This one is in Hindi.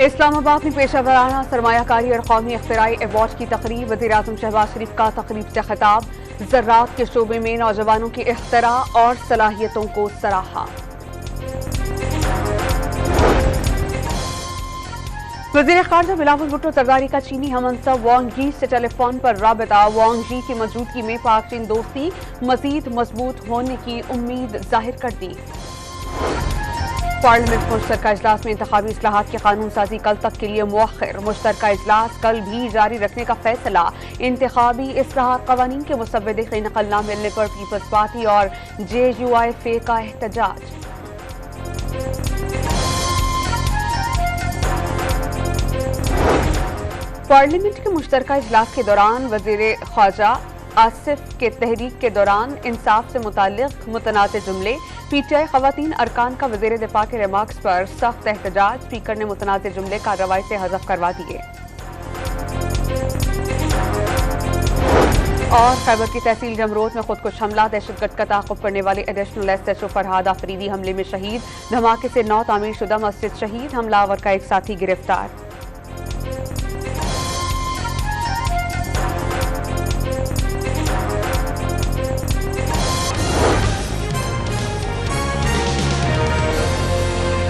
इस्लामाबाद में पेशा वराना सरमायाकारी और कौमी इख्तिराई अवार्ड की तकरीब। वज़ीर-ए-आज़म शहबाज शरीफ का तकरीब से खिताब। ज़राअत के शोबे में नौजवानों की इख्तिरा और सलाहियतों को सराहा। वज़ीर ख़ारजा बिलावल भुट्टो जरदारी का चीनी हममंसब वांग यी से टेलीफोन पर राबिता। वांग यी की मौजूदगी में पाक चीन दोस्ती मज़ीद मजबूत होने की उम्मीद जाहिर कर दी। पार्लियामेंट मुश्तरका इजलास में इंतखाबी इस्लाहात की कानून साजी कल तक के लिए मुअख्खर। मुश्तरका इजलास कल भी जारी रखने का फैसला। इंतखाबी इस्लाहात कवानीन के मुसव्वदे की नकल न मिलने पर पीपल्स पार्टी और JUIF का एहतजाज। पार्लियामेंट के मुश्तरका इजलास के दौरान वज़ीर ख़ारजा आसिफ के तहरीक के दौरान इंसाफ से मुताल्लिक़ मुतनाज़ जुमले। PTI ख़वातीन अरकान का वज़ीर दिफ़ा के रिमार्क्स पर सख्त एहतजाज। स्पीकर ने मुतनाज़ जुमले कार्रवाई से हज़फ करवा दिए। और खैबर की तहसील जमरोद में खुदकुश हमला। दहशतगर्द का ताक़ुब करने वाले एडिशनल SHO फरहाद आफरीदी हमले में शहीद। धमाके से 9 तामीर शुदा मस्जिद शहीद। हमलावर का एक साथी गिरफ्तार।